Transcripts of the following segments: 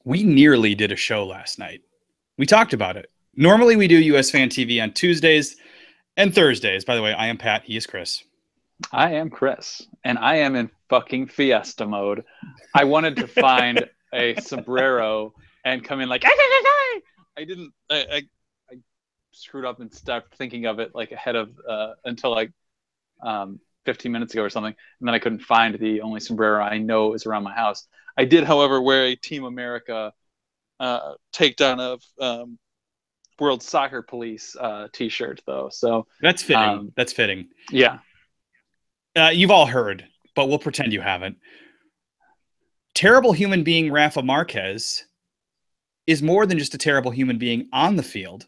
We nearly did a show last night. We talked about it. Normally we do USfanTV on Tuesdays and Thursdays. By the way, I am Pat. He is Chris. I am Chris, and I am in fucking fiesta mode. I wanted to find a sombrero and come in like, I didn't, I screwed up and stopped thinking of it like ahead of, until like 15 minutes ago or something. And then I couldn't find the only sombrero I know is around my house. I did, however, wear a Team America takedown of World Soccer Police t-shirt though. So that's fitting. That's fitting. Yeah. You've all heard, but we'll pretend you haven't. Terrible human being Rafa Marquez is more than just a terrible human being on the field.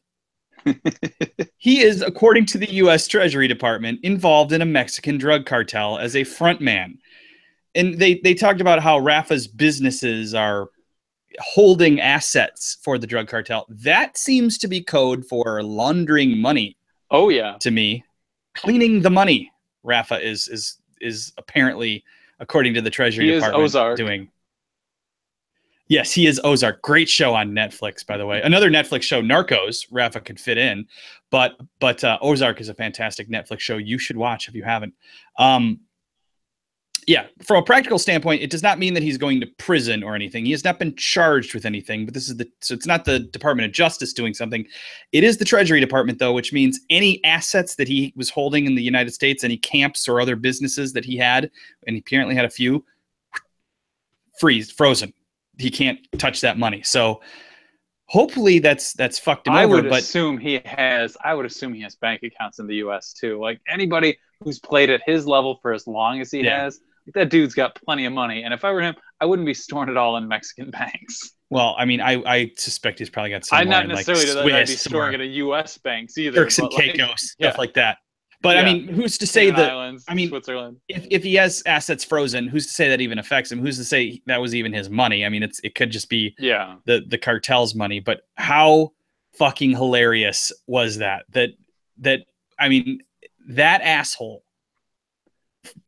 He is, according to the U.S. Treasury Department, involved in a Mexican drug cartel as a front man. And they talked about how Rafa's businesses are holding assets for the drug cartel. That seems to be code for laundering money. Oh, yeah. To me, cleaning the money. Rafa is apparently, according to the Treasury Department, Ozark. doing. Yes, he is Ozark. Great show on Netflix, by the way. Another Netflix show, Narcos. Rafa could fit in, but Ozark is a fantastic Netflix show you should watch if you haven't. Yeah, from a practical standpoint, it does not mean that he's going to prison or anything. He has not been charged with anything, but so it's not the Department of Justice doing something. It is the Treasury Department, though, which means any assets that he was holding in the United States, any camps or other businesses that he had, and he apparently had a few, frozen. He can't touch that money. So hopefully that's fucked him over. I would assume he has bank accounts in the U.S. too. Like anybody who's played at his level for as long as he has, that dude's got plenty of money. And if I were him, I wouldn't be storing it all in Mexican banks. Well, I mean, I suspect he's probably got some. I'm not necessarily that I'd be storing it at U.S. banks either. Turks and Caicos, stuff like that. But I mean, who's to say that? Islands, I mean, Switzerland. If he has assets frozen, who's to say that even affects him? Who's to say that was even his money? I mean, it could just be the cartel's money. But how fucking hilarious was that? That I mean, that asshole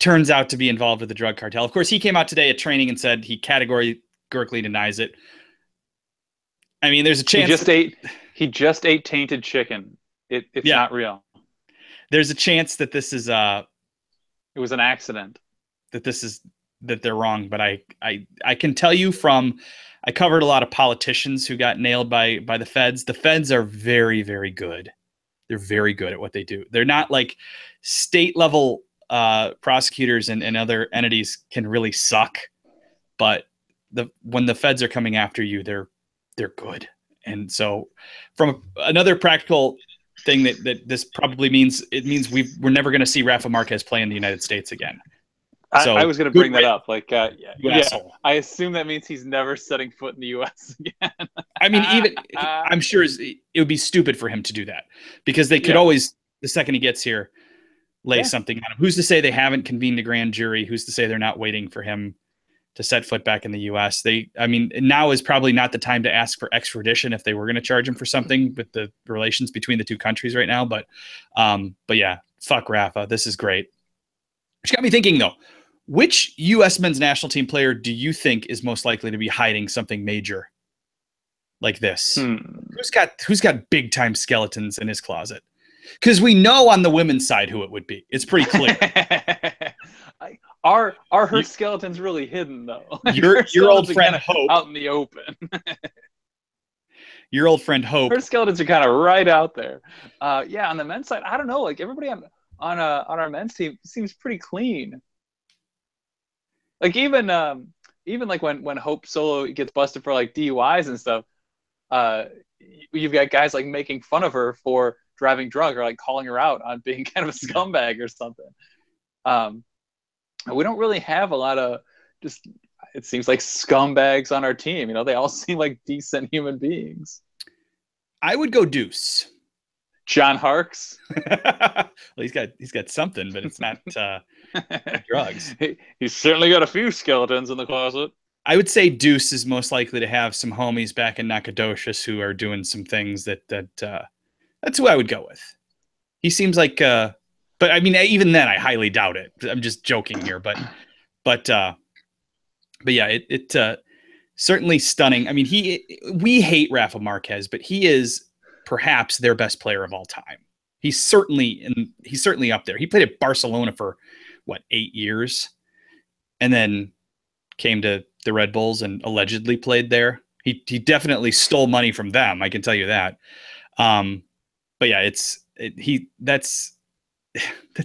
turns out to be involved with the drug cartel. Of course, he came out today at training and said he categorically denies it. I mean, there's a chance he just ate tainted chicken. It's not real. There's a chance that this is it was an accident. That they're wrong, but I can tell you I covered a lot of politicians who got nailed by the feds. The feds are very, very good. They're very good at what they do. They're not like state level prosecutors and other entities can really suck, but when the feds are coming after you, they're good. And so from another practical thing that this probably means, it means we're never going to see Rafa Marquez play in the United States again. So I was going to bring that up. Like, asshole. I assume that means he's never setting foot in the U.S. again. I mean, even I'm sure it would be stupid for him to do that because they could always, the second he gets here, lay something on him. Who's to say they haven't convened a grand jury? Who's to say they're not waiting for him to set foot back in the U.S.? I mean, now is probably not the time to ask for extradition if they were going to charge him for something with the relations between the two countries right now. But yeah, fuck Rafa. This is great. Which got me thinking though, which U.S. men's national team player do you think is most likely to be hiding something major like this? Who's got big time skeletons in his closet? Because we know on the women's side who it would be. It's pretty clear. Are her skeletons really hidden though? Your old friend Hope out in the open. Your old friend Hope. Her skeletons are kind of right out there. On the men's side, I don't know. Like everybody on our men's team seems pretty clean. Like even like when Hope Solo gets busted for like DUIs and stuff, you've got guys like making fun of her for driving drunk or like calling her out on being kind of a scumbag or something. We don't really have a lot of just, it seems like scumbags on our team. You know, they all seem like decent human beings. I would go Deuce. John Harkes. Well, he's got something, but it's not drugs. He's certainly got a few skeletons in the closet. I would say Deuce is most likely to have some homies back in Nacogdoches who are doing some things that's who I would go with. He seems like, but I mean, even then I highly doubt it. I'm just joking here, but yeah, it certainly stunning. I mean, we hate Rafa Marquez, but he is perhaps their best player of all time. He's certainly up there. He played at Barcelona for what, 8 years, and then came to the Red Bulls and allegedly played there. He definitely stole money from them, I can tell you that. But yeah, that's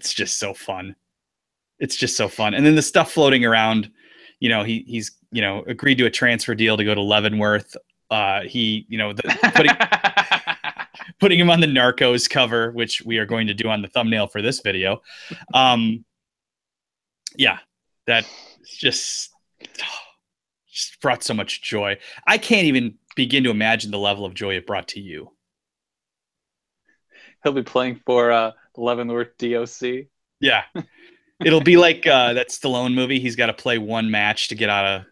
just so fun. It's just so fun. And then the stuff floating around, he's agreed to a transfer deal to go to Leavenworth. Putting him on the Narcos cover, which we are going to do on the thumbnail for this video. Yeah, that just brought so much joy. I can't even begin to imagine the level of joy it brought to you. He'll be playing for the Leavenworth DOC. Yeah. It'll be like that Stallone movie. He's got to play one match to get out of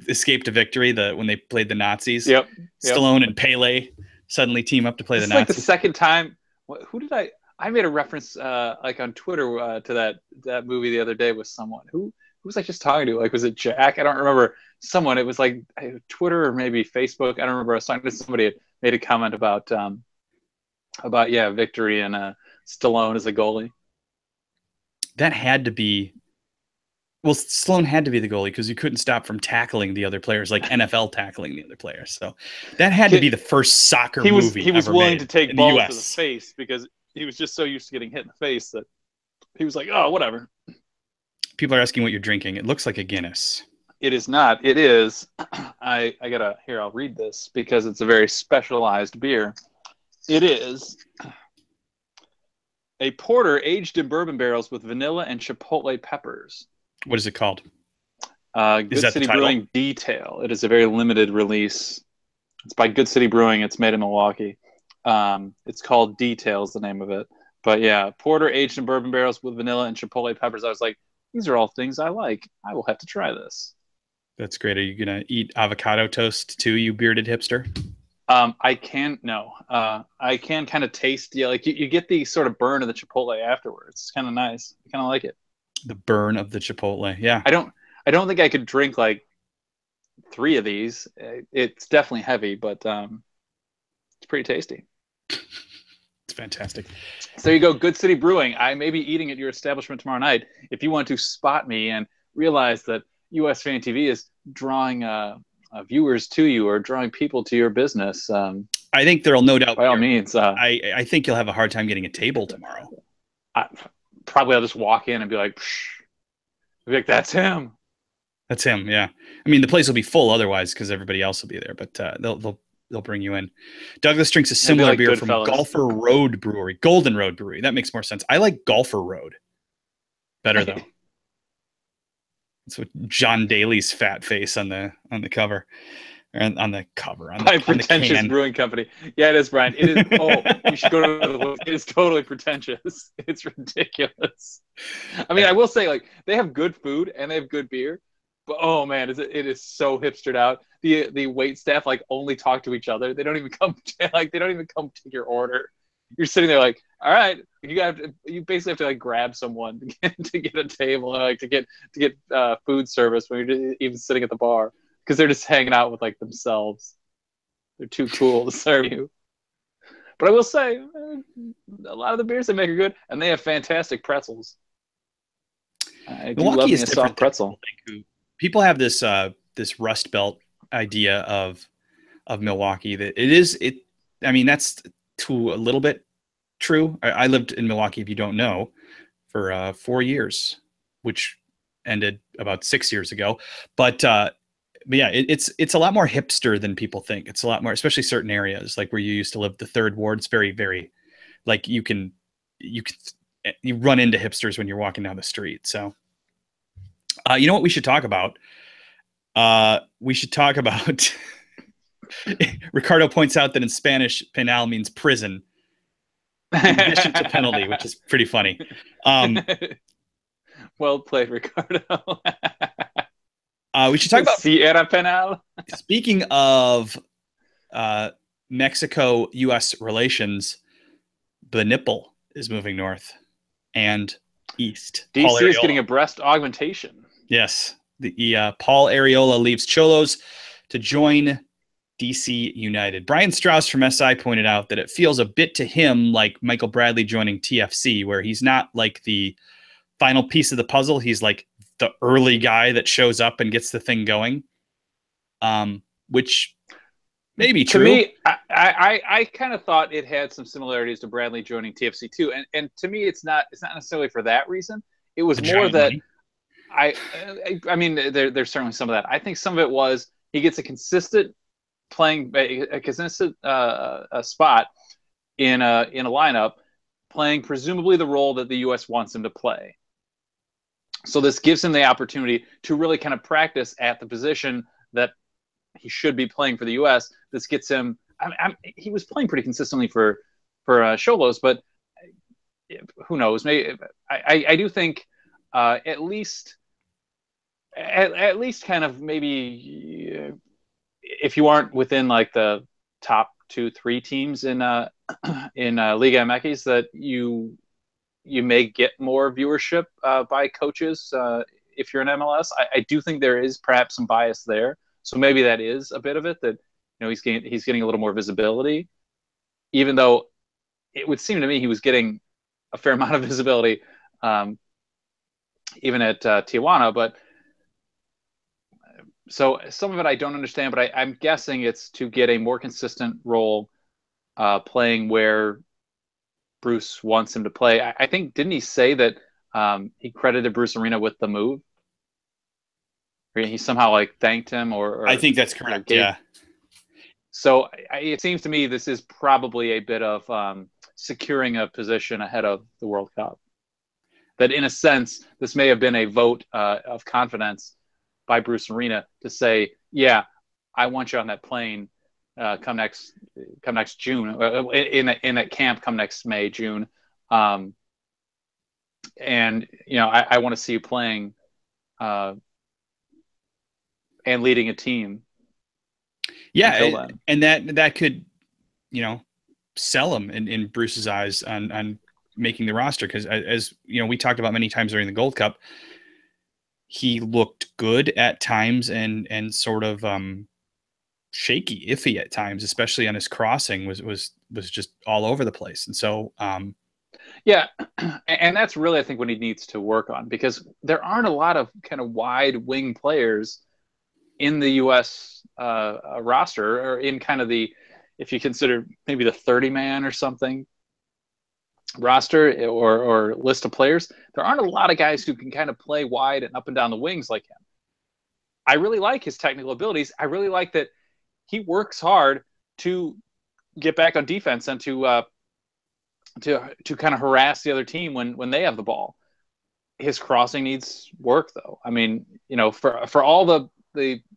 Escape to Victory, when they played the Nazis. Yep. Stallone and Pele suddenly team up to play the Nazis. It's like the second time. Who did I made a reference like on Twitter to that movie the other day with someone. Who was I just talking to? Like, was it Jack? I don't remember. Someone. It was like Twitter or maybe Facebook. I don't remember. I was talking to somebody that made a comment about Victory and Stallone as a goalie. That had to be. Well, Stallone had to be the goalie because you couldn't stop from tackling the other players, like NFL tackling the other players. So that had to be the first soccer movie. He was willing to take balls to the US. face because he was just so used to getting hit in the face that he was like, oh, whatever. People are asking what you're drinking. It looks like a Guinness. It is not. It is. I gotta, here, I'll read this because it's a very specialized beer. It is a porter aged in bourbon barrels with vanilla and chipotle peppers. What is it called? Good City Brewing Detail. It is a very limited release. It's by Good City Brewing. It's made in Milwaukee. It's called Detail is the name of it. But yeah, porter aged in bourbon barrels with vanilla and chipotle peppers. I was like, these are all things I like. I will have to try this. That's great. Are you going to eat avocado toast too, you bearded hipster? I can kind of taste, like you get the sort of burn of the chipotle afterwards. It's kind of nice. I kind of like it. The burn of the chipotle. Yeah. I don't think I could drink like 3 of these. It's definitely heavy, but it's pretty tasty. It's fantastic. So there you go. Good City Brewing. I may be eating at your establishment tomorrow night. If you want to spot me and realize that USfanTV is drawing viewers to you or drawing people to your business, I think there'll no doubt. By all means. I think you'll have a hard time getting a table tomorrow. Probably I'll just walk in and be like, that's him. That's him. Yeah. I mean, the place will be full otherwise because everybody else will be there, but they'll bring you in. Douglas drinks a similar beer from Golden Road Brewery. That makes more sense. I like Golfer Road better though. That's what John Daly's fat face on the cover. On the pretentious brewing company. Yeah, it is, Brian. It is. Oh, you should go to the book. It is totally pretentious. It's ridiculous. I mean, I will say, like, they have good food and they have good beer, but oh man, it is so hipstered out. The wait staff like only talk to each other. They don't even come take your order. You're sitting there like, all right, you basically have to like grab someone to get a table, like to get food service when you're even sitting at the bar. Because they're just hanging out with like themselves. They're too cool to serve you. But I will say, a lot of the beers they make are good, and they have fantastic pretzels. I do love me a soft pretzel. People have this Rust Belt idea of Milwaukee that it. I mean, that's to a little bit true. I lived in Milwaukee, if you don't know, for 4 years, which ended about 6 years ago. But yeah, it's a lot more hipster than people think. It's a lot more, especially certain areas like where you used to live, the Third Ward. It's very, very like you run into hipsters when you're walking down the street. So, you know what we should talk about? We should talk about. Ricardo points out that in Spanish, penal means prison, in addition to penalty, which is pretty funny. Well played, Ricardo. We should talk about Sierra Penal. Speaking of Mexico-U.S. relations, the nipple is moving north and east. DC is getting a breast augmentation. Yes. The Paul Arriola leaves Cholos to join DC United. Brian Strauss from SI pointed out that it feels a bit to him like Michael Bradley joining TFC, where he's not like the final piece of the puzzle. He's like the early guy that shows up and gets the thing going, which may be true. To me, I kind of thought it had some similarities to Bradley joining TFC too, and to me, it's not necessarily for that reason. It was more that I mean, there's certainly some of that. I think some of it was he gets a consistent spot in a lineup, playing presumably the role that the U.S. wants him to play. So this gives him the opportunity to really kind of practice at the position that he should be playing for the U.S. This gets him. He was playing pretty consistently for Cholos, but who knows? Maybe I do think at least kind of maybe if you aren't within like the top 2-3 teams in Liga MX, that you may get more viewership by coaches if you're in MLS. I do think there is perhaps some bias there. So maybe that is a bit of it, that he's getting a little more visibility, even though it would seem to me he was getting a fair amount of visibility even at Tijuana. But so some of it I don't understand, but I'm guessing it's to get a more consistent role playing where Bruce wants him to play. I think, didn't he say that he credited Bruce Arena with the move? He somehow like thanked him, or I think that's correct. Yeah. So it seems to me this is probably a bit of securing a position ahead of the World Cup. That in a sense, this may have been a vote of confidence by Bruce Arena to say, yeah, I want you on that plane come next June, in that camp come next May, June. And, I want to see you playing and leading a team. Yeah, and that could, sell him in Bruce's eyes on making the roster, because as we talked about many times during the Gold Cup, he looked good at times and sort of shaky, iffy at times, especially on his crossing was just all over the place. And so yeah, and that's really I think what he needs to work on, because there aren't a lot of kind of wide wing players in the U.S. roster, or in kind of the, if you consider maybe the 30-man or something roster or list of players, there aren't a lot of guys who can kind of play wide and up and down the wings like him. I really like his technical abilities. I really like that he works hard to get back on defense and to kind of harass the other team when they have the ball. His crossing needs work, though. I mean, for all the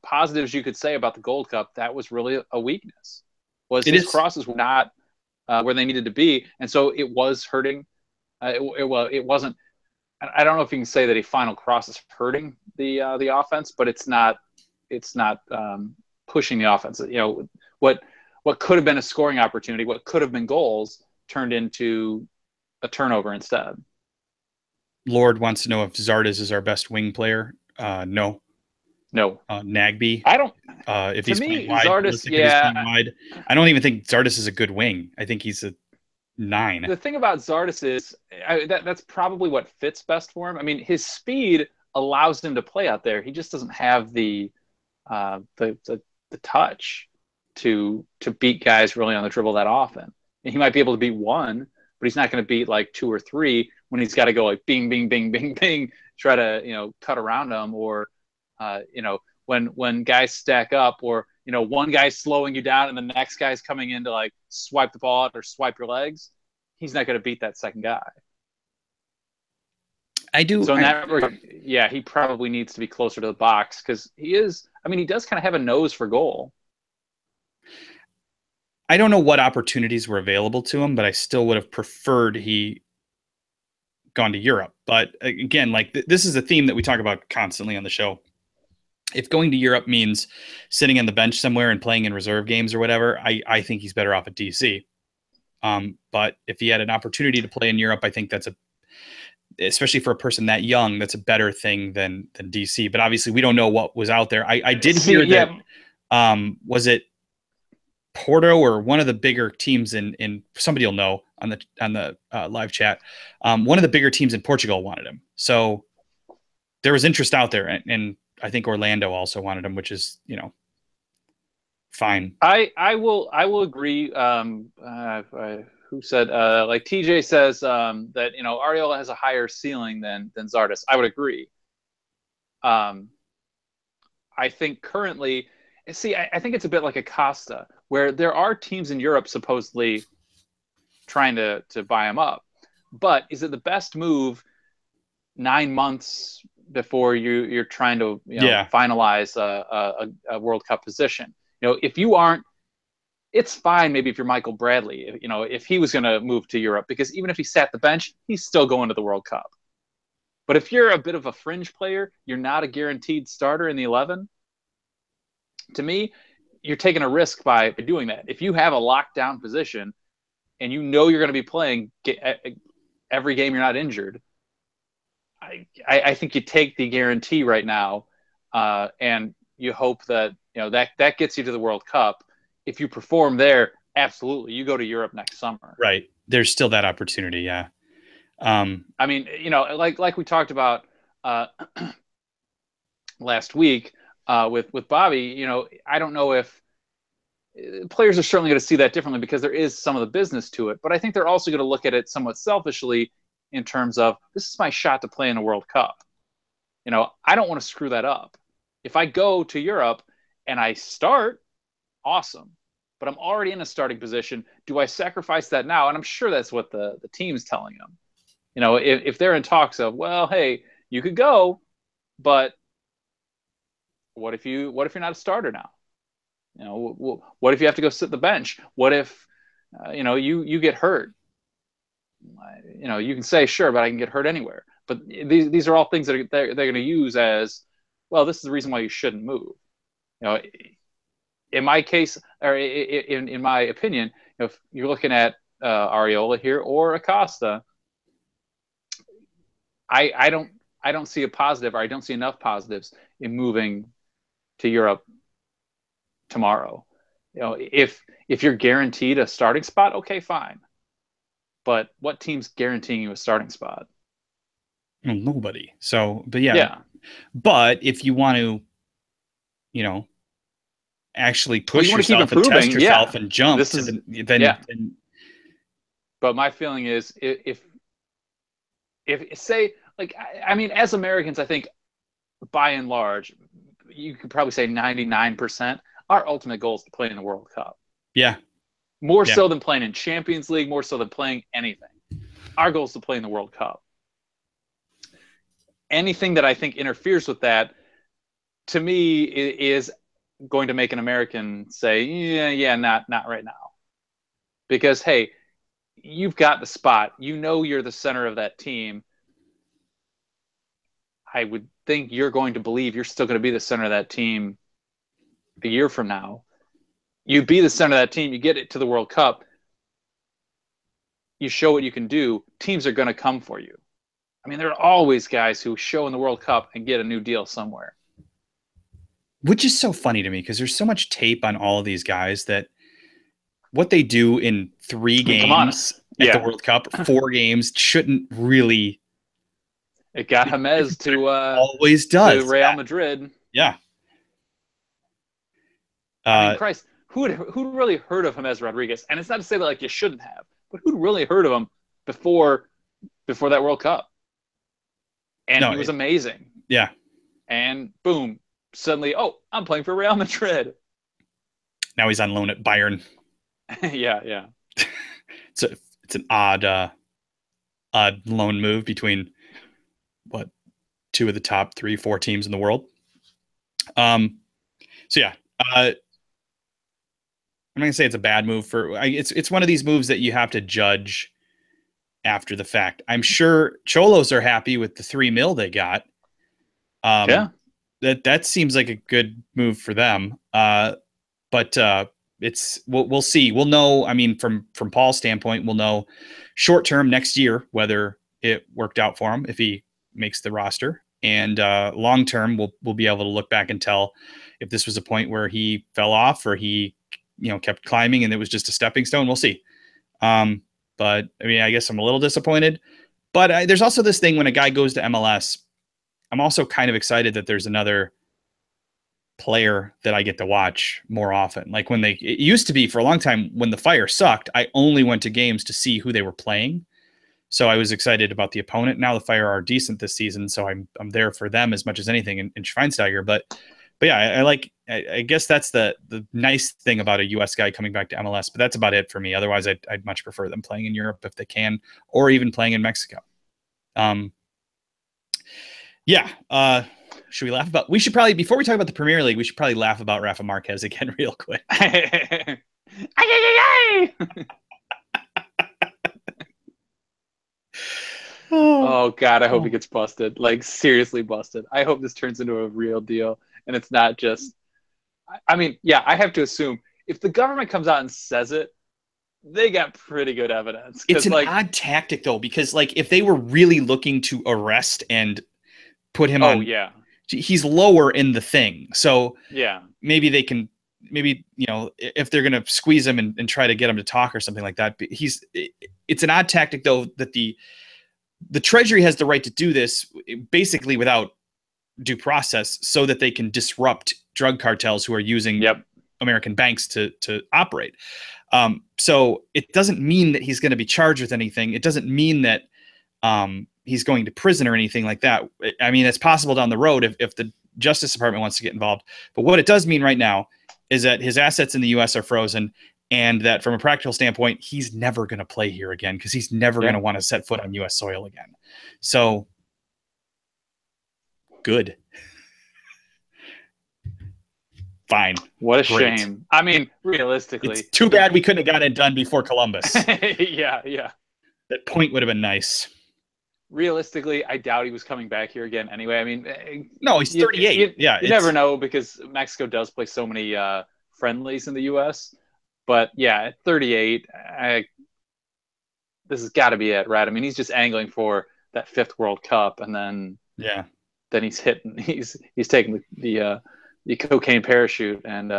positives you could say about the Gold Cup, that was really a weakness. His crosses were not where they needed to be, and so it was hurting. It wasn't. I don't know if you can say that a final cross is hurting the offense, but it's not pushing the offense. What could have been a scoring opportunity, what could have been goals, turned into a turnover instead. Lord wants to know if Zardes is our best wing player. No. Nagby. I don't. If he's playing wide, Zardes, yeah. Wide, I don't even think Zardes is a good wing. I think he's a 9. The thing about Zardes is that's probably what fits best for him. I mean, his speed allows him to play out there. He just doesn't have the touch to beat guys really on the dribble that often. And he might be able to beat one, but he's not going to beat like 2 or 3 when he's got to go like bing, bing, bing, bing, bing, try to cut around them, or when guys stack up, or one guy's slowing you down and the next guy's coming in to like swipe the ball out or swipe your legs. He's not going to beat that second guy. So in that regard, yeah, he probably needs to be closer to the box, because he does kind of have a nose for goal. I don't know what opportunities were available to him, but I still would have preferred he gone to Europe. But again, like this is a theme that we talk about constantly on the show. If going to Europe means sitting on the bench somewhere and playing in reserve games or whatever, I think he's better off at DC. But if he had an opportunity to play in Europe, I think that's especially for a person that young, that's a better thing than DC. But obviously we don't know what was out there. I did hear that Was it Porto or one of the bigger teams in somebody will know on the live chat. One of the bigger teams in Portugal wanted him. So there was interest out there, and I think Orlando also wanted him, which is, fine. I will agree. Who said, like TJ says, that, Arriola has a higher ceiling than Zardes. I would agree. I think currently, I think it's a bit like Acosta, where there are teams in Europe supposedly trying to buy him up. But is it the best move 9 months before you're trying to finalize a World Cup position? If you aren't, it's fine maybe if you're Michael Bradley, if he was going to move to Europe, because even if he sat the bench, he's still going to the World Cup. But if you're a bit of a fringe player, you're not a guaranteed starter in the 11, to me, you're taking a risk by doing that. If you have a lockdown position and you're going to be playing every game you're not injured, I think you take the guarantee right now, and you hope that that gets you to the World Cup. If you perform there, absolutely, you go to Europe next summer. Right. There's still that opportunity. Yeah. I mean, like we talked about last week with Bobby, I don't know if players are certainly going to see that differently, because there is some of the business to it. But I think they're also going to look at it somewhat selfishly in terms of, this is my shot to play in a World Cup. I don't want to screw that up. If I go to Europe and I start, awesome. But I'm already in a starting position. Do I sacrifice that now? And I'm sure that's what the team's telling them. If they're in talks of, well, hey, you could go, but what if you're not a starter now? What if you have to go sit the bench? What if you get hurt? You can say, sure, but I can get hurt anywhere. But these are all things that they're going to use as, well, this is the reason why you shouldn't move. In my case, or in my opinion, if you're looking at Arriola here or Acosta, I don't see a positive, or I don't see enough positives in moving to Europe tomorrow. If you're guaranteed a starting spot, okay, fine. But what team's guaranteeing you a starting spot? Well, nobody. So, but yeah. But if you want to, actually push yourself and test yourself and jump, But my feeling is, if say, like, I mean, as Americans, I think by and large, you could probably say 99%, our ultimate goal is to play in the World Cup. Yeah. More so than playing in Champions League, more so than playing anything. Our goal is to play in the World Cup. Anything that I think interferes with that, to me, is going to make an American say, not right now. Because, hey, you've got the spot. You're the center of that team. I would think you're going to believe you're still going to be the center of that team a year from now. You be the center of that team, you get it to the World Cup, you show what you can do, teams are going to come for you. I mean, there are always guys who show in the World Cup and get a new deal somewhere. Which is so funny to me, because there's so much tape on all of these guys that what they do in 3 games at the World Cup, 4 games, shouldn't really. It got James to always does to Real Madrid. Yeah. I mean, Christ, who'd really heard of James Rodriguez? And it's not to say that, like, you shouldn't have, but who'd really heard of him before that World Cup? And he was amazing. Yeah. And boom, suddenly, I'm playing for Real Madrid. Now he's on loan at Bayern. Yeah. It's an odd loan move between 2 of the top 3-4 teams in the world. I'm not gonna say it's a bad move it's one of these moves that you have to judge after the fact. I'm sure Cholos are happy with the $3 million they got. That seems like a good move for them. But we'll see. We'll know. I mean, from Paul's standpoint, we'll know short term next year whether it worked out for him if he makes the roster, and long term we'll be able to look back and tell if this was a point where he fell off or he, kept climbing and it was just a stepping stone. We'll see. But I mean, I guess I'm a little disappointed. But there's also this thing when a guy goes to MLS, I'm also kind of excited that there's another player that I get to watch more often. Like it used to be for a long time when the Fire sucked, I only went to games to see who they were playing. So I was excited about the opponent. Now the Fire are decent this season, so I'm there for them as much as anything in Schweinsteiger. But yeah, I guess that's the nice thing about a U.S. guy coming back to MLS. But that's about it for me. Otherwise, I'd much prefer them playing in Europe if they can, or even playing in Mexico. Should we laugh about? We should probably, before we talk about the Premier League, we should probably laugh about Rafa Marquez again real quick. Oh God, I hope he gets busted. Like seriously busted. I hope this turns into a real deal and it's not just. I mean, yeah, I have to assume if the government comes out and says it, they got pretty good evidence. It's an odd tactic though, because like if they were really looking to arrest and put him on, he's lower in the thing. So maybe they can. Maybe, if they're going to squeeze him and try to get him to talk or something like that. But it's an odd tactic, though, that the Treasury has the right to do this basically without due process so that they can disrupt drug cartels who are using American banks to operate. So it doesn't mean that he's going to be charged with anything. It doesn't mean that he's going to prison or anything like that. I mean, it's possible down the road if the Justice Department wants to get involved. But what it does mean right now is that his assets in the U.S. are frozen, and that from a practical standpoint, he's never going to play here again because he's never going to want to set foot on U.S. soil again. So, good. Fine. What a shame. I mean, realistically. It's too bad we couldn't have gotten it done before Columbus. Yeah. That point would have been nice. Realistically, I doubt he was coming back here again anyway. I mean, no, he's 38. You never know because Mexico does play so many friendlies in the U.S. But yeah, at 38, this has got to be it, right? I mean, he's just angling for that 5th World Cup, and then then he's hitting, he's taking the cocaine parachute, and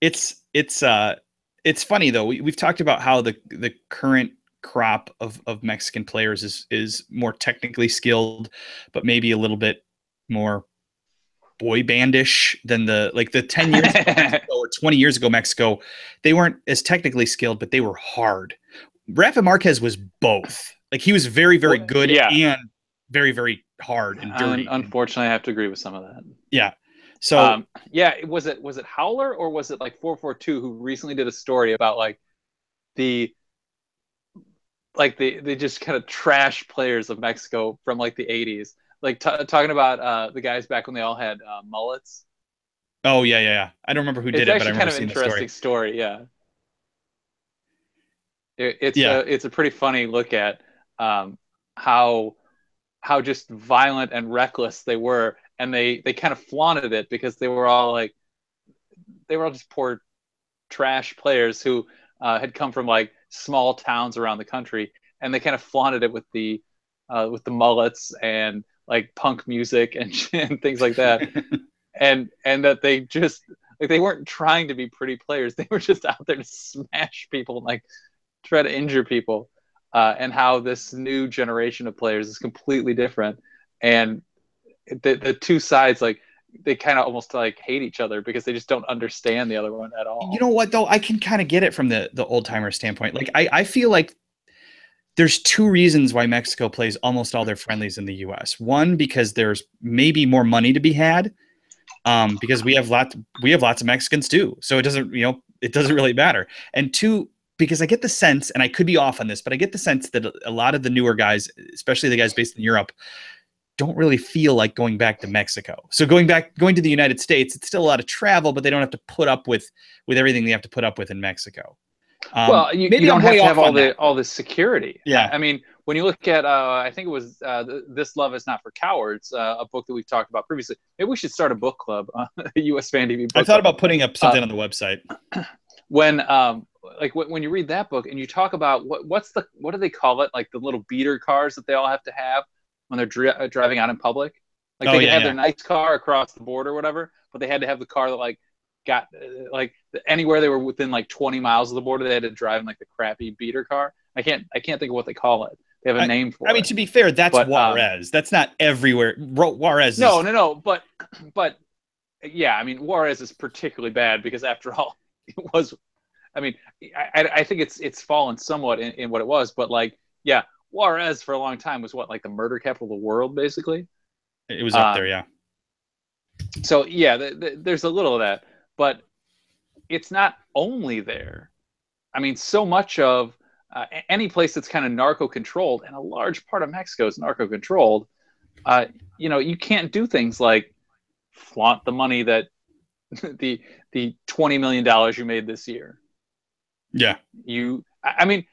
it's funny though. We've talked about how the current crop of Mexican players is more technically skilled, but maybe a little bit more boy bandish than the 10 years ago or 20 years ago Mexico. They weren't as technically skilled, but they were hard. Rafa Marquez was both. Like he was very, very good and very, very hard and dirty. Unfortunately, I have to agree with some of that. Yeah. So was it Howler or was it like 442 who recently did a story about the just kind of trash players of Mexico from like the 80s, like talking about the guys back when they all had mullets. Oh yeah. I don't remember who did it, but I remember seeing the story. It's actually kind of an interesting story. It's a pretty funny look at how just violent and reckless they were, and they kind of flaunted it because they were all just poor trash players who had come from like small towns around the country, and they kind of flaunted it with the mullets and like punk music and things like that, and that they just they weren't trying to be pretty players; they were just out there to smash people and like try to injure people, and how this new generation of players is completely different, and the two sides they kind of almost like hate each other because they just don't understand the other one at all. You know what though? I can kind of get it from the old timer standpoint. Like I feel like there's two reasons why Mexico plays almost all their friendlies in the U.S. One, because there's maybe more money to be had, because we have lots of Mexicans too. So it doesn't really matter. And two, because I get the sense, and I could be off on this, but I get the sense that a lot of the newer guys, especially the guys based in Europe, don't really feel like going back to Mexico. So going to the United States, it's still a lot of travel, but they don't have to put up with everything they have to put up with in Mexico. Well, you don't have to have all the security. Yeah. I mean, when you look at, I think it was This Love Is Not for Cowards, a book that we've talked about previously. Maybe we should start a book club, a USfanTV book I thought about putting up something on the website. When you read that book and you talk about what do they call it? Like the little beater cars that they all have to have when they're driving out in public. Like they could have their nice car across the border or whatever, but they had to have the car that like got like anywhere they were within like 20 miles of the border, they had to drive in like the crappy beater car. I can't think of what they call it. They have a name for it. I mean, to be fair, that's Juarez. That's not everywhere. Juarez. No. But yeah, I mean, Juarez is particularly bad because after all, it was. I mean, I think it's fallen somewhat in what it was, but like, yeah, Juarez for a long time was what, like the murder capital of the world, basically. It was up there, yeah. So yeah, there's a little of that, but it's not only there. I mean, so much of any place that's kind of narco-controlled, and a large part of Mexico is narco-controlled, you can't do things like flaunt the money that the $20 million you made this year. Yeah. I mean,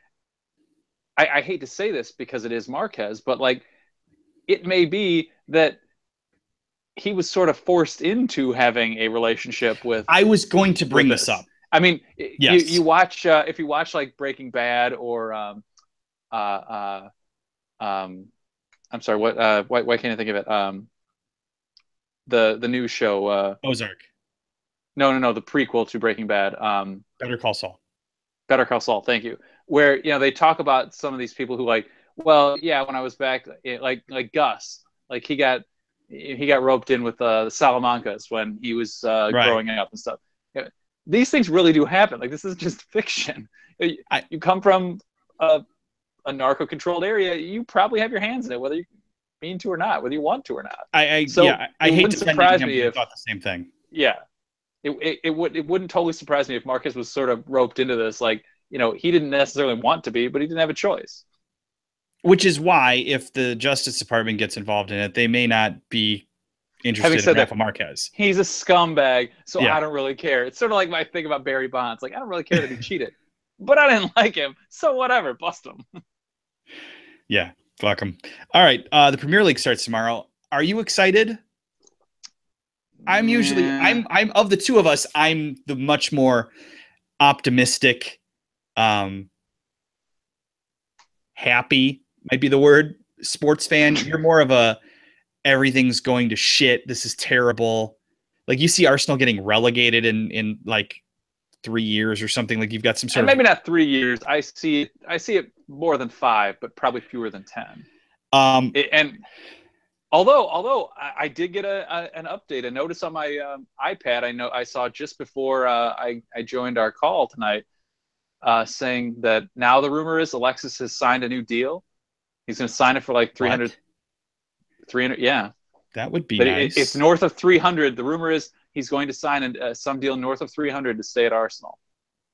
I hate to say this because it is Marquez, but like, it may be that he was sort of forced into having a relationship with. I was going to bring this up. I mean, yes. you watch if you watch like Breaking Bad or I'm sorry, why can't I think of it? The new show Ozark. No, the prequel to Breaking Bad. Better Call Saul. Better Call Saul. Thank you. Where they talk about some of these people who like, well, yeah, when I was back, like Gus, like he got roped in with the Salamancas when he was growing up and stuff. These things really do happen. Like, this is just fiction. You come from a narco-controlled area, you probably have your hands in it, whether you mean to or not, whether you want to or not. I hate to surprise me if thought the same thing. Yeah, it wouldn't totally surprise me if Marquez was sort of roped into this. Like, he didn't necessarily want to be, but he didn't have a choice. Which is why, if the Justice Department gets involved in it, they may not be interested in Rafa Marquez. He's a scumbag, so I don't really care. It's sort of like my thing about Barry Bonds. Like, I don't really care that he cheated, but I didn't like him, so whatever, bust him. Yeah, fuck him. All right, the Premier League starts tomorrow. Are you excited? I'm of the two of us, I'm the much more optimistic, happy might be the word, sports fan. You're more of a everything's going to shit, this is terrible. Like, you see Arsenal getting relegated in like 3 years or something. Like, you've got some sort of, maybe not 3 years. I see it more than 5, but probably fewer than 10. And although I did get an update, a notice on my iPad. I saw just before I joined our call tonight, saying that now the rumor is Alexis has signed a new deal. He's going to sign it for like 300. 300, yeah. That would be but nice. It's north of 300. The rumor is he's going to sign some deal north of 300 to stay at Arsenal.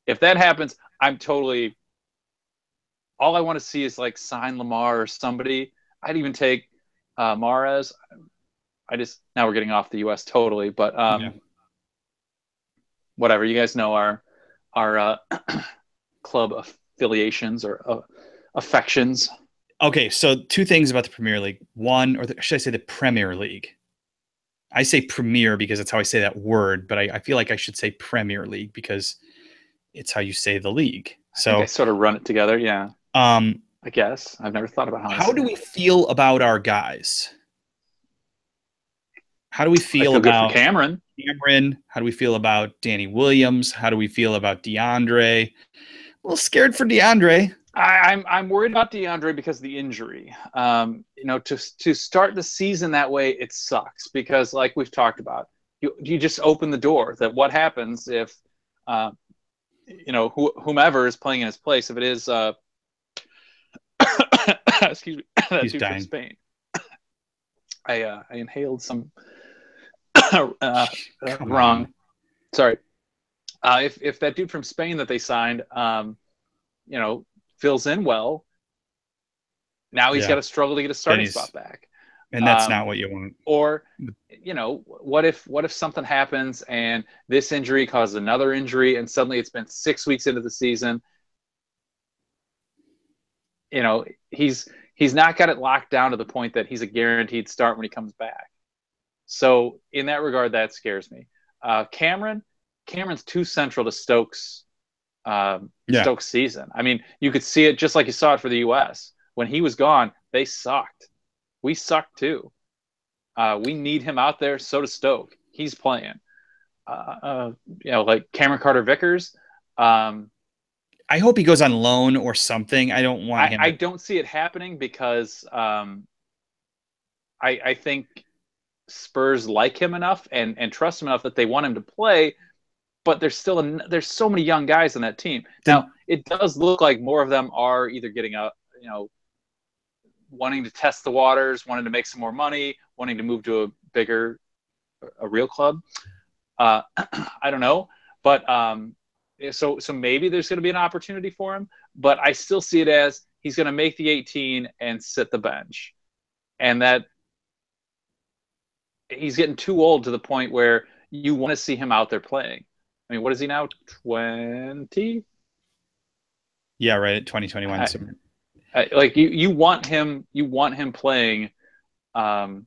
If that happens, I'm totally. All I want to see is like sign Lamar or somebody. I'd even take Mahrez. Now we're getting off the U.S. totally, but whatever. You guys know our club affiliations or affections. Okay, so two things about the Premier League. One, or should I say the Premier League? I say Premier because that's how I say that word, but I feel like I should say Premier League because it's how you say the league. So I sort of run it together, yeah. I guess. I've never thought about how do we feel about our guys? How do we feel about Cameron? How do we feel about Danny Williams? How do we feel about DeAndre? A little scared for DeAndre. I'm worried about DeAndre because of the injury. To start the season that way, it sucks because, like we've talked about, you just open the door that what happens if, whomever is playing in his place, if it is, excuse me, that he's dude dying. From Spain. I inhaled some wrong. Sorry. If that dude from Spain that they signed, fills in well, now he's got to struggle to get a starting spot back. And that's not what you want. Or, what if something happens and this injury causes another injury and suddenly it's been 6 weeks into the season? He's not got it locked down to the point that he's a guaranteed start when he comes back. So in that regard, that scares me. Cameron's too central to Stokes' season. I mean, you could see it just like you saw it for the U.S. When he was gone, they sucked. We sucked too. We need him out there. So does Stoke. He's playing. Like Cameron Carter-Vickers. I hope he goes on loan or something. I don't want him. I don't see it happening because I think Spurs like him enough and trust him enough that they want him to play. But there's so many young guys in that team. Now, it does look like more of them are either getting wanting to test the waters, wanting to make some more money, wanting to move to a real club. I don't know, but so maybe there's going to be an opportunity for him. But I still see it as he's going to make the 18 and sit the bench, and that he's getting too old to the point where you want to see him out there playing. I mean, what is he now? 20? Yeah, right. 2021. Like you want him playing. You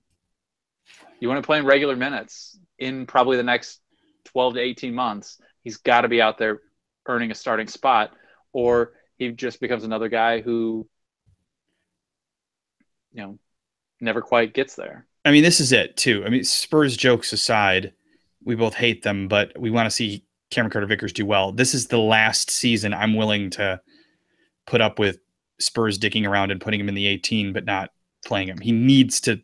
want to play in regular minutes in probably the next 12 to 18 months. He's got to be out there earning a starting spot, or he just becomes another guy who, never quite gets there. I mean, this is it too. I mean, Spurs jokes aside, we both hate them, but we want to see Cameron Carter-Vickers do well. This is the last season I'm willing to put up with Spurs dicking around and putting him in the 18, but not playing him. He needs to.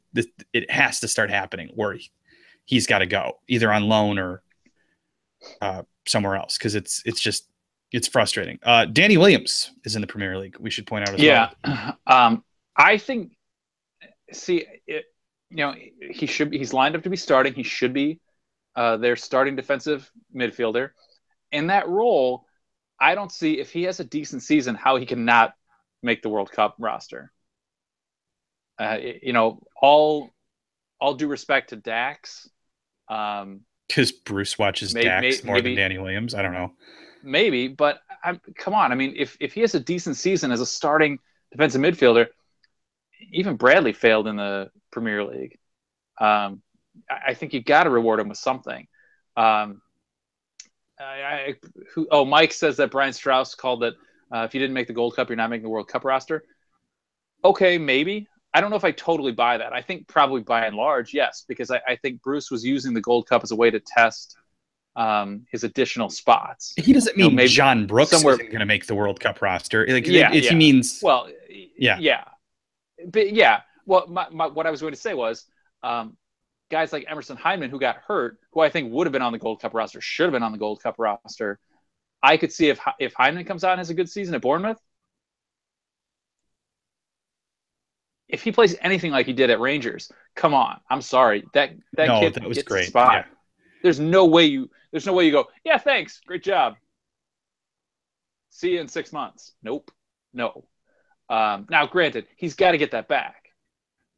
It has to start happening where he's got to go either on loan or somewhere else, because it's frustrating. Danny Williams is in the Premier League. We should point out as well. Yeah, I think. See, he should be. He's lined up to be starting. He should be their starting defensive midfielder. In that role, I don't see, if he has a decent season, how he cannot make the World Cup roster. All due respect to Dax. Because Bruce watches Dax more than Danny Williams. I don't know. Maybe, but come on. I mean, if he has a decent season as a starting defensive midfielder, even Bradley failed in the Premier League. I think you got to reward him with something. Mike says that Brian Strauss called that if you didn't make the Gold Cup, you're not making the World Cup roster. Okay, maybe. I don't know if I totally buy that. I think probably by and large, yes, because I think Bruce was using the Gold Cup as a way to test his additional spots. He doesn't mean maybe John Brooks isn't going to make the World Cup roster. He means... Well, yeah. But yeah, well, what I was going to say was guys like Emerson Hyndman, who got hurt, who I think would have been on the Gold Cup roster, should have been on the Gold Cup roster. I could see if Hyndman comes out and has a good season at Bournemouth, if he plays anything like he did at Rangers, come on, I'm sorry, that kid that was gets great. A spot. Yeah. There's no way you go, yeah, thanks, great job, see you in 6 months. Nope, no. Now, granted, he's got to get that back,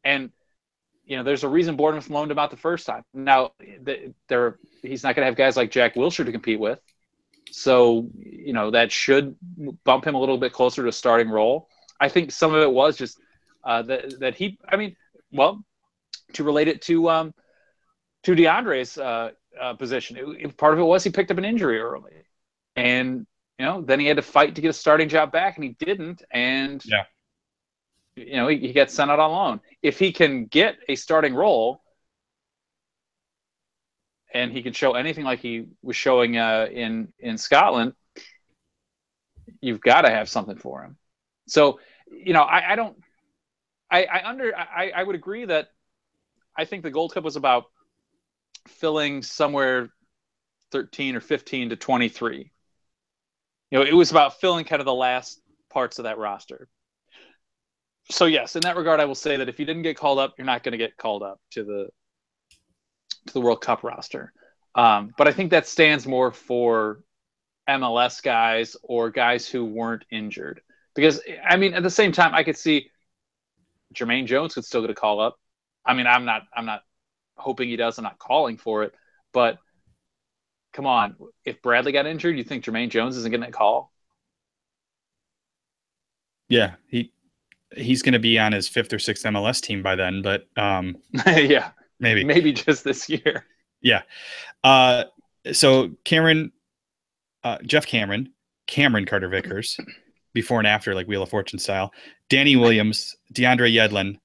and there's a reason Bournemouth loaned him out the first time. Now, he's not going to have guys like Jack Wilshere to compete with, so that should bump him a little bit closer to a starting role. I think some of it was just that he. I mean, well, to relate it to DeAndre's position, part of it was he picked up an injury early, and then he had to fight to get a starting job back, and he didn't. And, he got sent out on loan. If he can get a starting role and he can show anything like he was showing in Scotland, you've got to have something for him. So, I would agree that I think the Gold Cup was about filling somewhere 13 or 15 to 23. It was about filling kind of the last parts of that roster. So yes, in that regard, I will say that if you didn't get called up, you're not going to get called up to the World Cup roster. But I think that stands more for MLS guys or guys who weren't injured. Because, I mean, at the same time, I could see Jermaine Jones could still get a call up. I mean, I'm not hoping he does. I'm not calling for it. But come on, if Bradley got injured, you think Jermaine Jones isn't getting a call? Yeah, he's going to be on his 5th or 6th MLS team by then, but yeah, maybe just this year. Yeah. So Jeff Cameron Carter-Vickers, before and after, like Wheel of Fortune style, Danny Williams, DeAndre Yedlin.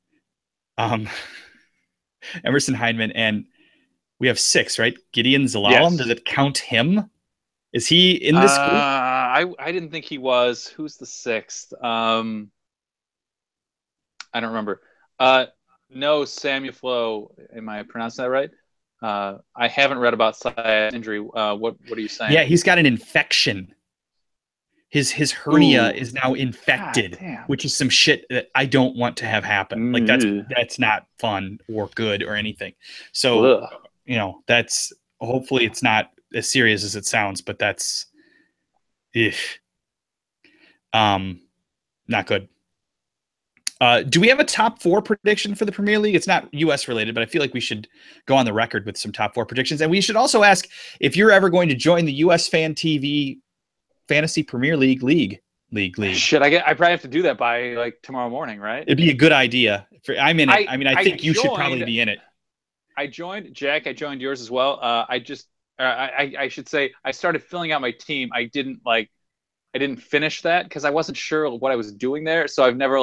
Emerson Hyndman, and we have 6, right? Gideon Zalalem. Yes. Does it count him? Is he in this group? I didn't think he was. Who's the 6th? I don't remember. No, Samuel Flo. Am I pronouncing that right? I haven't read about Syed's injury. What are you saying? Yeah, he's got an infection. His hernia is now infected, which is some shit that I don't want to have happen. Like that's not fun or good or anything. So that's hopefully it's not as serious as it sounds, but that's not good. Do we have a top 4 prediction for the Premier League? It's not US related, but I feel like we should go on the record with some top 4 predictions. And we should also ask if you're ever going to join the USfanTV Fantasy Premier League. Shit, I probably have to do that by like tomorrow morning, right? It'd be a good idea. I'm in it. I think you should probably be in it. I joined, Jack. I joined yours as well. I should say I started filling out my team. I didn't finish that because I wasn't sure what I was doing there. So I've never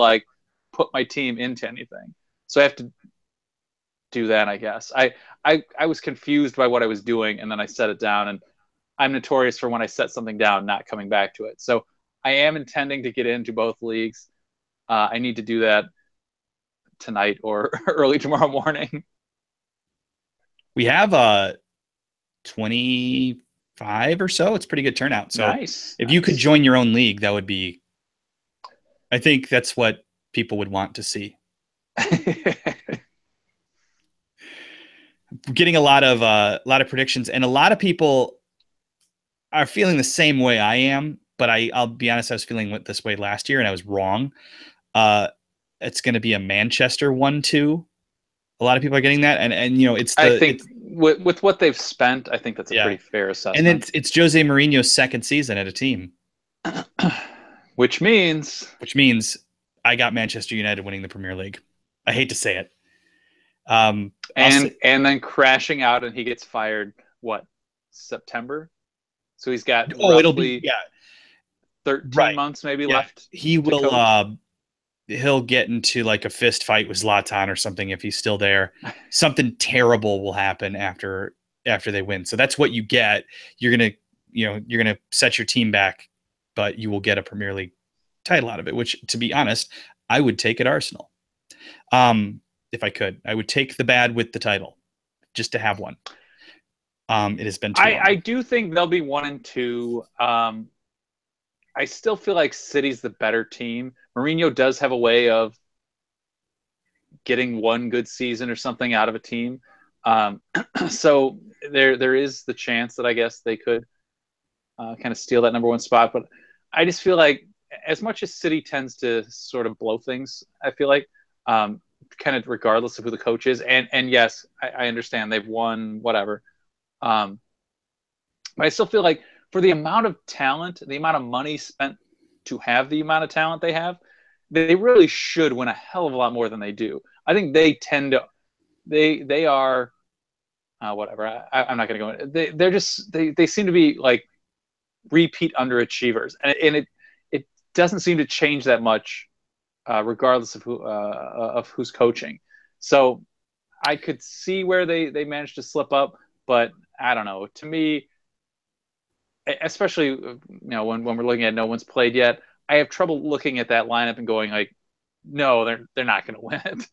put my team into anything. So I have to do that, I guess. I was confused by what I was doing, and then I set it down, and I'm notorious for when I set something down, not coming back to it. So I am intending to get into both leagues. I need to do that tonight or early tomorrow morning. We have 25 or so. It's pretty good turnout. So if you could join your own league, that would be, I think that's what people would want to see. Getting a lot of predictions, and a lot of people are feeling the same way I am, but I'll be honest, I was feeling this way last year and I was wrong. It's going to be a Manchester 1-2. A lot of people are getting that, and it's I think with what they've spent, I think that's a pretty fair assessment. And then it's Jose Mourinho's 2nd season at a team, which means I got Manchester United winning the Premier League. I hate to say it. And then crashing out, and he gets fired. What, September? So he's got it'll be 13 months maybe left. He will. He'll get into a fist fight with Zlatan or something if he's still there. Something terrible will happen after they win. So that's what you get. You're gonna set your team back, but you will get a Premier League title out of it. Which, to be honest, I would take at Arsenal. If I could, I would take the bad with the title, just to have one. It has been too long. I do think they'll be 1 and 2. I still feel like City's the better team. Mourinho does have a way of getting one good season or something out of a team. So there is the chance that I guess they could kind of steal that number 1 spot. But I just feel like as much as City tends to sort of blow things, I feel like kind of regardless of who the coach is. And yes, I understand they've won whatever. But I still feel like for the amount of talent, the amount of money spent to have the amount of talent they have, they really should win a hell of a lot more than they do. I think they tend to, they are, whatever. I'm not going to go in. They're just, they seem to be repeat underachievers. And it doesn't seem to change that much, regardless of who's coaching. So I could see where they managed to slip up, but I don't know. To me, especially when we're looking at no one's played yet, I have trouble looking at that lineup and going no, they're not going to win it.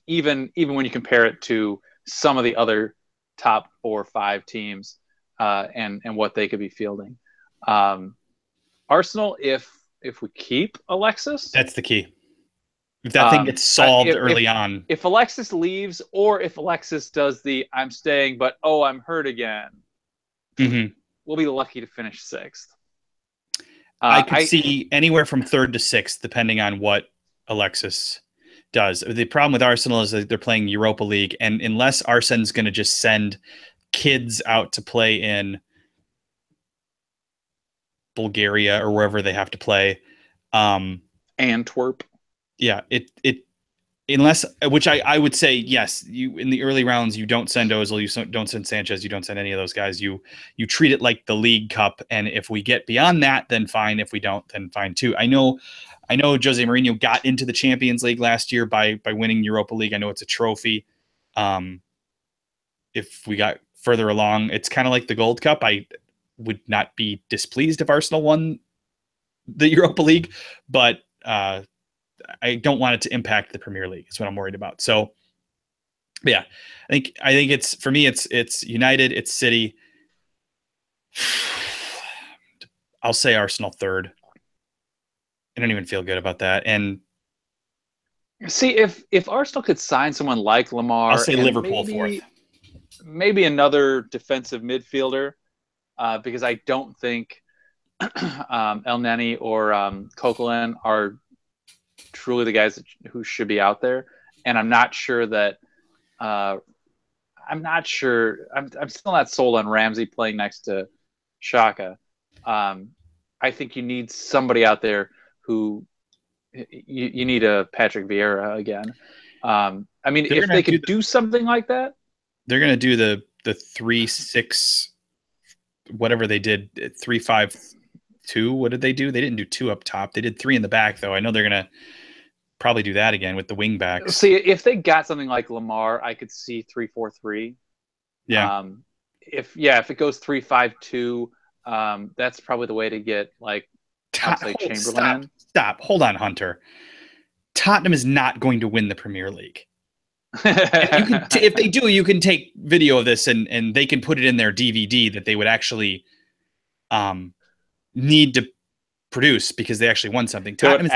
Even when you compare it to some of the other top 4 or 5 teams and what they could be fielding. Arsenal, if we keep Alexis, that's the key. If that thing gets solved early on, if Alexis leaves, or if Alexis does the I'm staying but I'm hurt again. Mm-hmm. We'll be lucky to finish 6th. I could see anywhere from 3rd to 6th, depending on what Alexis does. The problem with Arsenal is that they're playing Europa League, and unless Arsene's going to just send kids out to play in Bulgaria or wherever they have to play, Antwerp. Yeah, unless, which I would say, yes, you in the early rounds, you don't send Ozil, you don't send Sanchez, you don't send any of those guys. You treat it like the League Cup, and if we get beyond that, then fine. If we don't, then fine too. I know Jose Mourinho got into the Champions League last year by winning Europa League. I know it's a trophy. If we got further along, it's kind of like the Gold Cup. I would not be displeased if Arsenal won the Europa League, but I don't want it to impact the Premier League. Is what I'm worried about. So, yeah, I think it's, for me, it's United, it's City. I'll say Arsenal third. I don't even feel good about that. And see, if Arsenal could sign someone like Lamar, I'll say Liverpool fourth. Maybe another defensive midfielder, because I don't think El Neni or Coquelin are truly the guys who should be out there. And I'm not sure that I'm still not sold on Ramsey playing next to Xhaka. I think you need somebody out there who you need a Patrick Vieira again. I mean, if they could do something like that, they're going to do the 3-6, whatever they did, 3-5-2. What did they do? They didn't do 2 up top. They did 3 in the back, though. I know they're going to probably do that again with the wing backs. See, if they got something like Lamar, I could see 3-4-3. Yeah. If it goes 3-5-2, that's probably the way to get like Chamberlain in. Stop. Hold on, Hunter. Tottenham is not going to win the Premier League. If they do, you can take video of this and they can put it in their DVD that they would actually need to produce because they actually won something. It would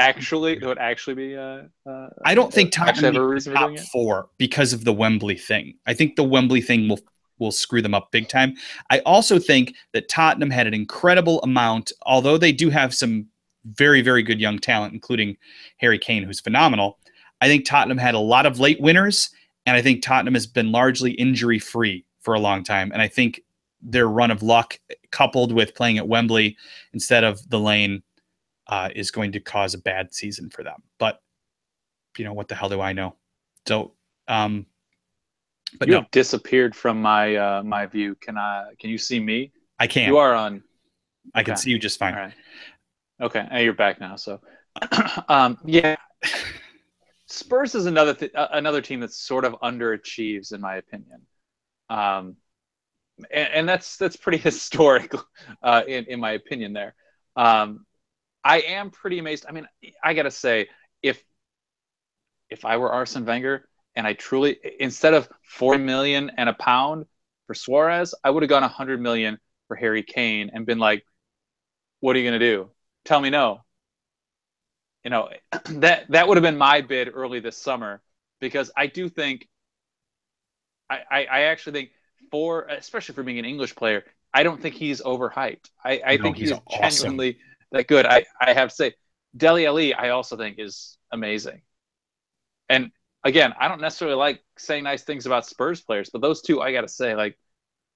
actually be. I don't think Tottenham is top 4 because of the Wembley thing. I think the Wembley thing will screw them up big time. I also think that Tottenham had an incredible amount, although they do have some very, very good young talent, including Harry Kane, who's phenomenal. I think Tottenham had a lot of late winners, and I think Tottenham has been largely injury-free for a long time. And I think their run of luck, coupled with playing at Wembley instead of the Lane, is going to cause a bad season for them. But, what the hell do I know? So, but you have disappeared from my view. Can you see me? I can. You are on. I can see you just fine. All right. Okay, and you're back now. So, yeah. Spurs is another team that sort of underachieves, in my opinion, and that's pretty historic, in my opinion. There, I am pretty amazed. I mean, I gotta say, if I were Arsene Wenger and I truly, instead of $4 million and a pound for Suarez, I would have gone $100 million for Harry Kane and been like, "What are you gonna do? Tell me no." That would have been my bid early this summer, because I do think I actually think, especially for being an English player, I don't think he's overhyped. I think he's awesome. Genuinely that good. I have to say, Dele Alli, I also think is amazing. And again, I don't necessarily like saying nice things about Spurs players, but those two, I got to say, like,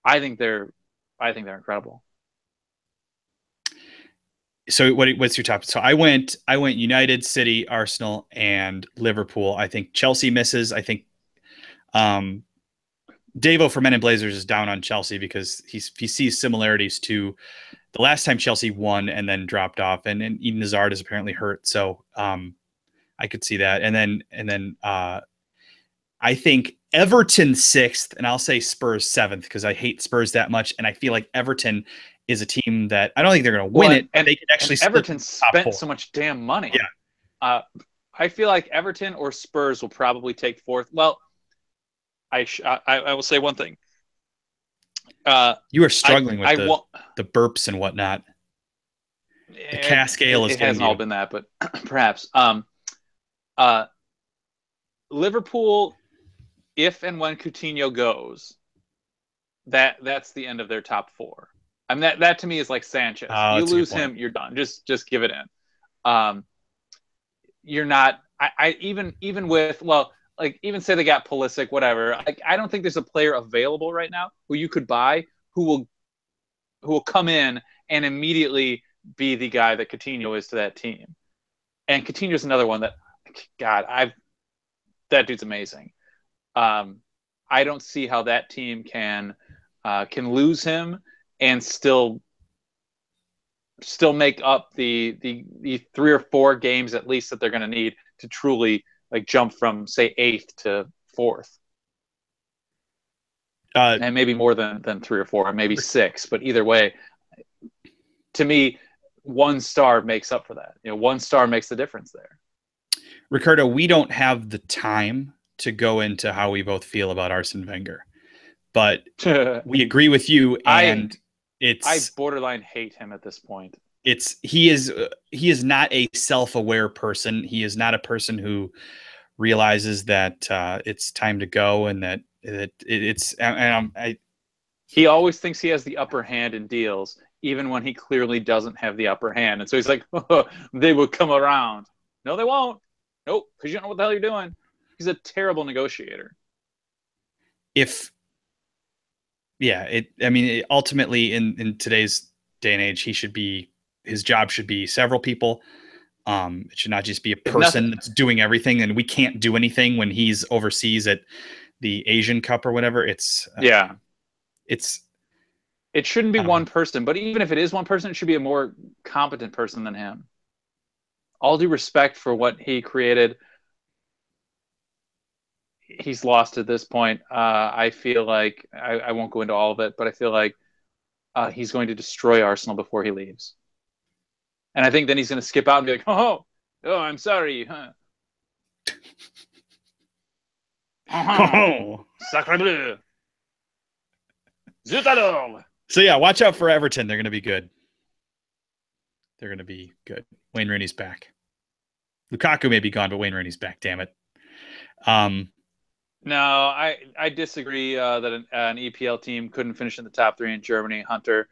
I think they're incredible. So what's your top? So I went United, City, Arsenal, and Liverpool. I think Chelsea misses. I think Davo for Men in Blazers is down on Chelsea because he sees similarities to the last time Chelsea won and then dropped off, and Eden Hazard is apparently hurt. So I could see that. And then I think Everton 6th, and I'll say Spurs 7th because I hate Spurs that much, and I feel like Everton is a team that I don't think they're going to win it. And they could actually. Everton spent so much damn money. Yeah. I feel like Everton or Spurs will probably take 4th. Well, I will say one thing. You are struggling with the burps and whatnot. The Cascale it hasn't all been that, but perhaps. Liverpool, if and when Coutinho goes, that's the end of their top 4. I mean, that to me is like Sanchez. You lose him, you're done. Just give it in. You're not. Even with, well, like, even say they got Pulisic, whatever. Like, I don't think there's a player available right now who you could buy who will come in and immediately be the guy that Coutinho is to that team. And Coutinho's another one that, God, that dude's amazing. I don't see how that team can lose him and still make up the 3 or 4 games at least that they're going to need to truly like jump from say 8th to 4th. And maybe more than 3 or 4, maybe 6. But either way, to me, 1 star makes up for that. 1 star makes the difference there. Ricardo, we don't have the time to go into how we both feel about Arsene Wenger, but we agree with you. And I borderline hate him at this point. He is not a self-aware person. He is not a person who realizes that it's time to go and that he always thinks he has the upper hand in deals, even when he clearly doesn't have the upper hand. And so he's like, oh, they will come around. No, they won't. Nope, because you don't know what the hell you're doing. He's a terrible negotiator. Ultimately in today's day and age, his job should be several people. It should not just be a person that's doing everything, and we can't do anything when he's overseas at the Asian Cup or whatever. It shouldn't be one person, but even if it is one person, it should be a more competent person than him. All due respect for what he created, he's lost at this point. I feel like I won't go into all of it, but I feel like he's going to destroy Arsenal before he leaves. And I think then he's going to skip out and be like, oh, I'm sorry. Huh? Oh, sacre bleu. Zut alors. So yeah, watch out for Everton. They're going to be good. They're going to be good. Wayne Rooney's back. Lukaku may be gone, but Wayne Rooney's back. Damn it. No, I disagree that an EPL team couldn't finish in the top 3 in Germany. Hunter,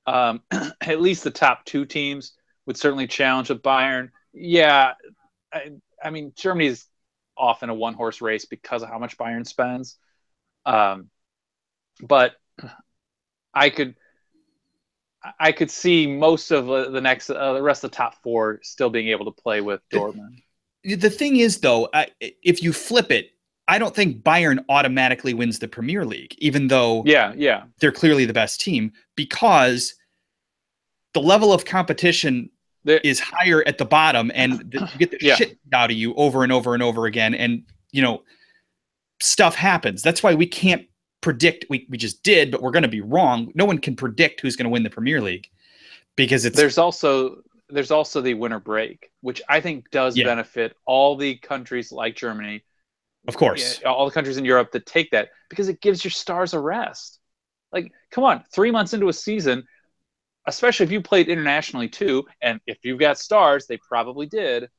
at least the top 2 teams would certainly challenge with Bayern. Yeah, I mean Germany is often a 1-horse race because of how much Bayern spends. But I could see most of the rest of the top 4 still being able to play with Dortmund. The thing is, though, if you flip it, I don't think Bayern automatically wins the Premier League, even though they're clearly the best team, because the level of competition is higher at the bottom, and you get the shit out of you over and over and over again, and stuff happens. That's why we can't predict. We just did, but we're going to be wrong. No one can predict who's going to win the Premier League because there's also the winter break, which I think does benefit all the countries like Germany. Of course. All the countries in Europe that take that, because it gives your stars a rest. Like, come on, 3 months into a season, especially if you played internationally too, and if you've got stars, they probably did.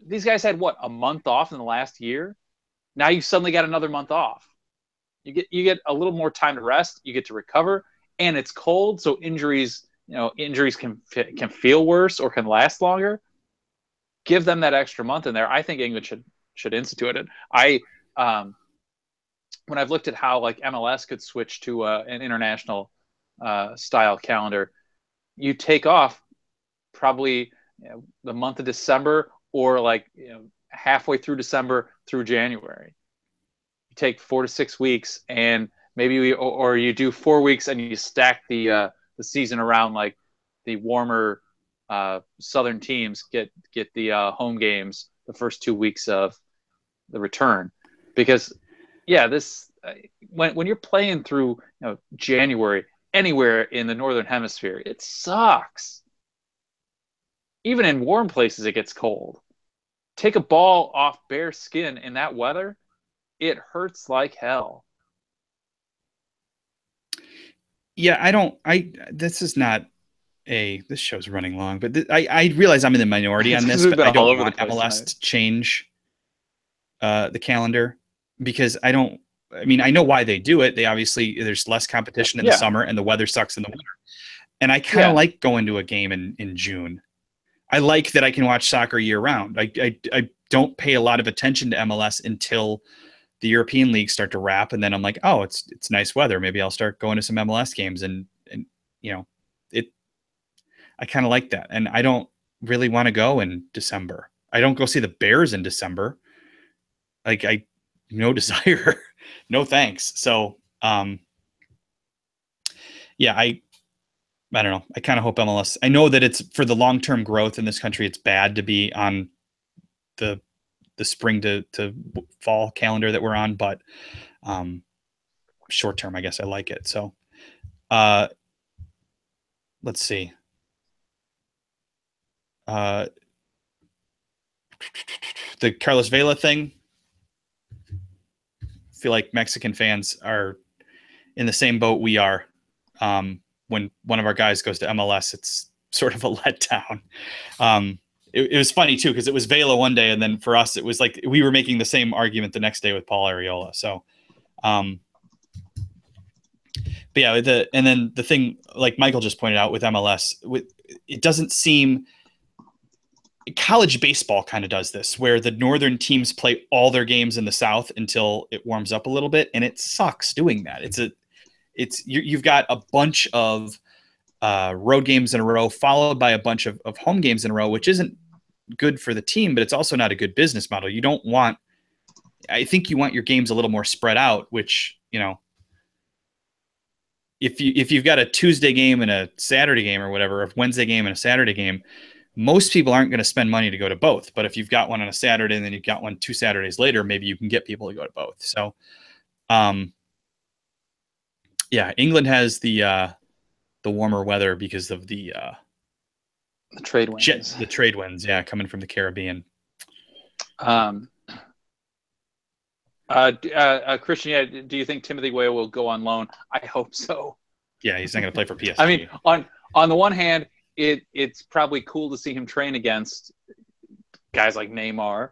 These guys had, a month off in the last year? Now you suddenly got another month off. You get a little more time to rest, you get to recover, and it's cold, so injuries can feel worse or can last longer. Give them that extra month in there. I think England should institute it. When I've looked at how like MLS could switch to an international style calendar, you take off probably the month of December or halfway through December through January. You take 4 to 6 weeks, and maybe you do 4 weeks and you stack the season around like the warmer southern teams get the home games the first 2 weeks of the return, because when you're playing through January anywhere in the northern hemisphere, it sucks. Even in warm places it gets cold. Take a ball off bare skin in that weather, it hurts like hell. This is not this show's running long, but I realize I'm in the minority on this, but I don't want MLS to change the calendar, because I know why they do it. There's less competition in the summer and the weather sucks in the winter. And I kind of like going to a game in June. I like that I can watch soccer year round. I don't pay a lot of attention to MLS until the European leagues start to wrap. And then I'm like, oh, it's nice weather. Maybe I'll start going to some MLS games, and I kind of like that. And I don't really want to go in December. I don't go see the Bears in December. like no desire, no thanks. So yeah, I don't know. I kind of hope MLS. I know that it's for the long-term growth in this country. It's bad to be on the spring to fall calendar that we're on, but short term, I guess I like it. So let's see. The Carlos Vela thing. I feel like Mexican fans are in the same boat we are. When one of our guys goes to MLS, it's sort of a letdown. It was funny too, because it was Vela one day, and then for us, it was like we were making the same argument the next day with Paul Arriola. So, but yeah, and then the thing, like Michael just pointed out with MLS, it doesn't seem. College baseball kind of does this, where the northern teams play all their games in the South until it warms up a little bit, and it sucks doing that. You've got a bunch of road games in a row, followed by a bunch of home games in a row, which isn't good for the team, but it's also not a good business model. You don't want. I think you want your games a little more spread out, which, you know, if you've got a Tuesday game and a Saturday game or whatever, a Wednesday game and a Saturday game, most people aren't going to spend money to go to both. But if you've got one on a Saturday and then you've got one 2 Saturdays later, maybe you can get people to go to both. So, yeah, England has the warmer weather because of the trade winds. The trade winds, yeah, coming from the Caribbean. Christian, do you think Timothy Weah will go on loan? I hope so. Yeah, he's not going to play for PSG. I mean, on the one hand, it's probably cool to see him train against guys like Neymar,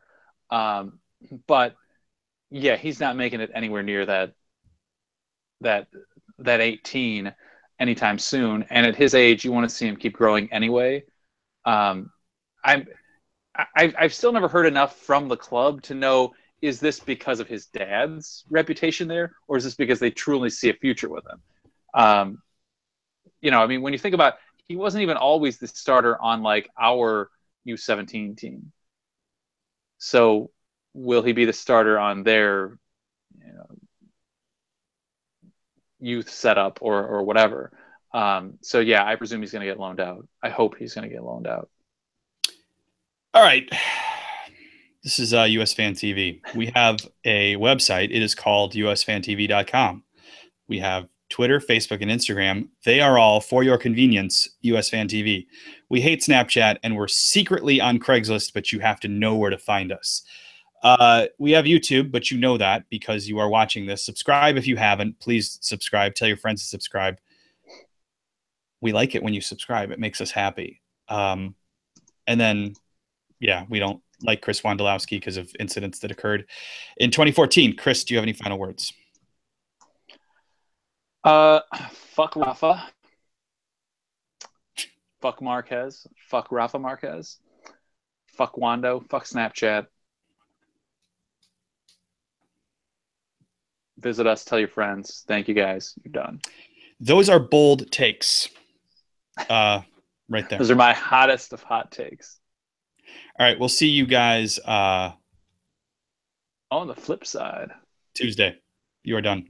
but yeah, he's not making it anywhere near that 18 anytime soon. And at his age, you want to see him keep growing anyway. I've still never heard enough from the club to know, is this because of his dad's reputation there, or is this because they truly see a future with him? You know, I mean, when you think about, he wasn't even always the starter on like our U17 team. So will he be the starter on their, you know, youth setup or whatever? So yeah, I presume he's going to get loaned out. I hope he's going to get loaned out. All right. This is USfanTV. We have a website. It is called USfanTV.com. We have Twitter, Facebook, and Instagram. They are all, for your convenience, USfanTV. We hate Snapchat, and we're secretly on Craigslist, but you have to know where to find us. We have YouTube, but you know that because you are watching this. Subscribe if you haven't. Please subscribe. Tell your friends to subscribe. We like it when you subscribe. It makes us happy. And then, yeah, we don't like Chris Wondolowski because of incidents that occurred in 2014. Chris, do you have any final words? Fuck Rafa. Fuck Marquez. Fuck Rafa Marquez. Fuck Wando. Fuck Snapchat. Visit us. Tell your friends. Thank you, guys. You're done. Those are bold takes. Right there. Those are my hottest of hot takes. All right. We'll see you guys on the flip side. Tuesday. You are done.